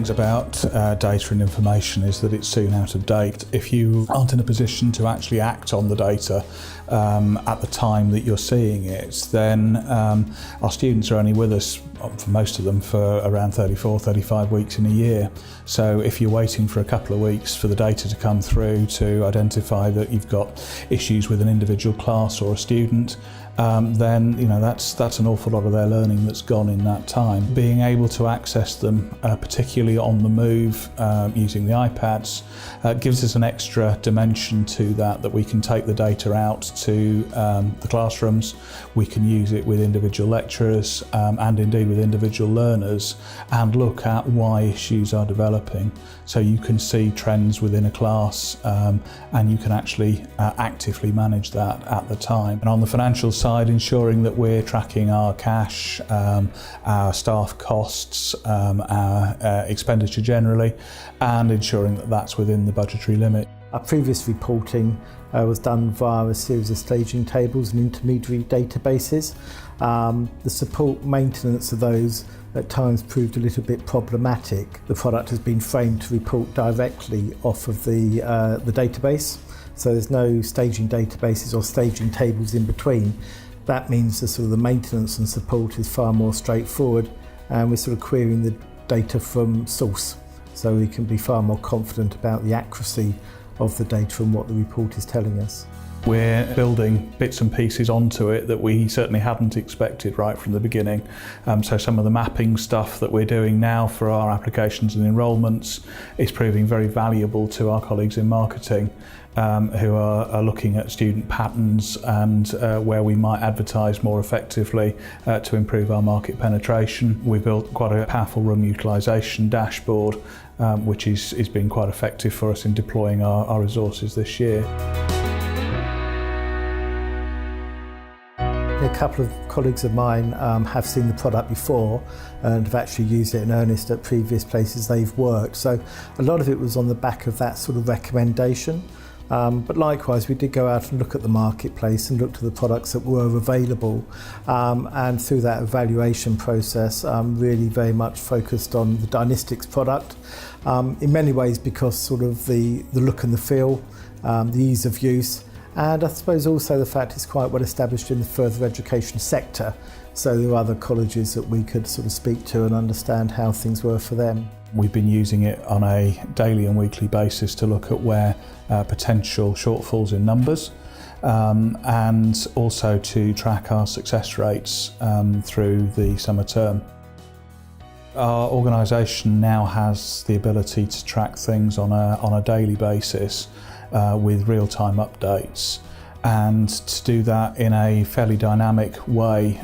things about data and information is that it's soon out of date. If you aren't in a position to actually act on the data at the time that you're seeing it, then our students are only with us, for most of them, for around 34, 35 weeks in a year. So if you're waiting for a couple of weeks for the data to come through to identify that you've got issues with an individual class or a student, then that's an awful lot of their learning that's gone in that time. Being able to access them, particularly on the move, using the iPads, gives us an extra dimension to that we can take the data out to the classrooms. We can use it with individual lecturers and indeed with individual learners and look at why issues are developing. So you can see trends within a class and you can actually actively manage that at the time. And on the financial side, ensuring that we're tracking our cash, our staff costs, our expenditure generally, and ensuring that that's within the budgetary limit. Our previous reporting was done via a series of staging tables and intermediary databases. The support maintenance of those at times proved a little bit problematic. The product has been framed to report directly off of the database, so there's no staging databases or staging tables in between. That means the maintenance and support is far more straightforward, and we're querying the data from source, so we can be far more confident about the accuracy of the data and what the report is telling us. We're building bits and pieces onto it that we certainly hadn't expected right from the beginning. So some of the mapping stuff that we're doing now for our applications and enrolments is proving very valuable to our colleagues in marketing who are looking at student patterns and where we might advertise more effectively to improve our market penetration. We've built quite a powerful room utilisation dashboard which is been quite effective for us in deploying our resources this year. A couple of colleagues of mine have seen the product before and have actually used it in earnest at previous places they've worked. So a lot of it was on the back of that recommendation. But likewise, we did go out and look at the marketplace and look at the products that were available. And through that evaluation process, really very much focused on the Dynastics product. In many ways because the look and the feel, the ease of use, and I suppose also the fact it's quite well established in the further education sector, so there are other colleges that we could speak to and understand how things were for them. We've been using it on a daily and weekly basis to look at where potential shortfalls in numbers and also to track our success rates through the summer term. Our organisation now has the ability to track things on a daily basis with real-time updates, and to do that in a fairly dynamic way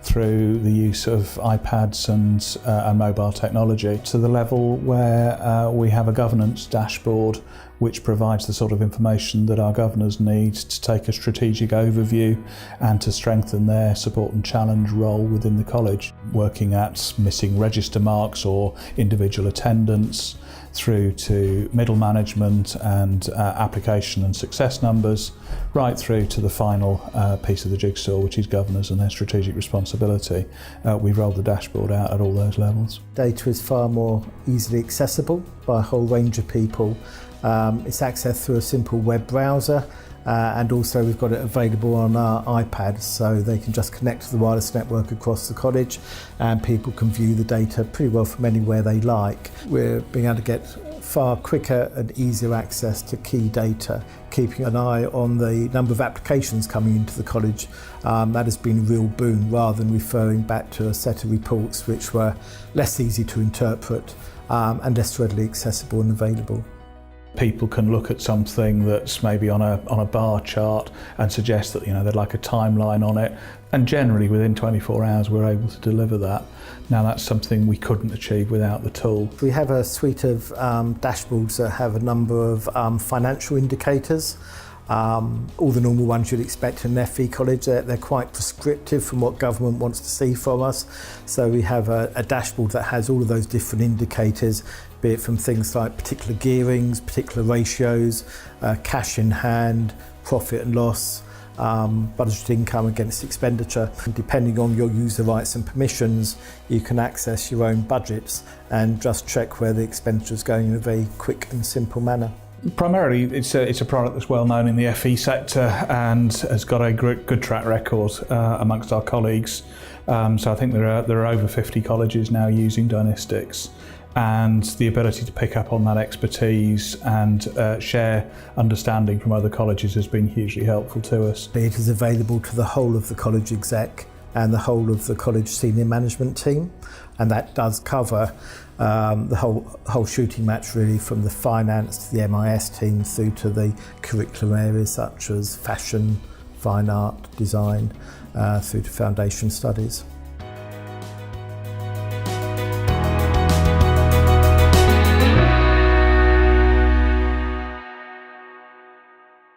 through the use of iPads and mobile technology, to the level where we have a governance dashboard which provides the sort of information that our governors need to take a strategic overview and to strengthen their support and challenge role within the college, working at missing register marks or individual attendance, through to middle management and application and success numbers, right through to the final piece of the jigsaw, which is governors and their strategic responsibility. We've rolled the dashboard out at all those levels. Data is far more easily accessible by a whole range of people. It's accessed through a simple web browser, and also we've got it available on our iPads, so they can just connect to the wireless network across the college and people can view the data pretty well from anywhere they like. We're being able to get far quicker and easier access to key data, keeping an eye on the number of applications coming into the college. That has been a real boon, rather than referring back to a set of reports which were less easy to interpret and less readily accessible and available. People can look at something that's maybe on a bar chart and suggest that they'd like a timeline on it, and generally within 24 hours we're able to deliver that. Now that's something we couldn't achieve without the tool. We have a suite of dashboards that have a number of financial indicators. All the normal ones you'd expect in an FE college. They're quite prescriptive from what government wants to see from us. So we have a dashboard that has all of those different indicators, be it from things like particular gearings, particular ratios, cash in hand, profit and loss, budgeted income against expenditure. Depending on your user rights and permissions, you can access your own budgets and just check where the expenditure is going in a very quick and simple manner. Primarily, it's a product that's well known in the FE sector and has got a good track record amongst our colleagues. So I think there are over 50 colleges now using Dynastics, and the ability to pick up on that expertise and share understanding from other colleges has been hugely helpful to us. It is available to the whole of the college exec and the whole of the college senior management team, and that does cover the whole shooting match, really, from the finance to the MIS team through to the curriculum areas such as fashion, fine art, design, through to foundation studies.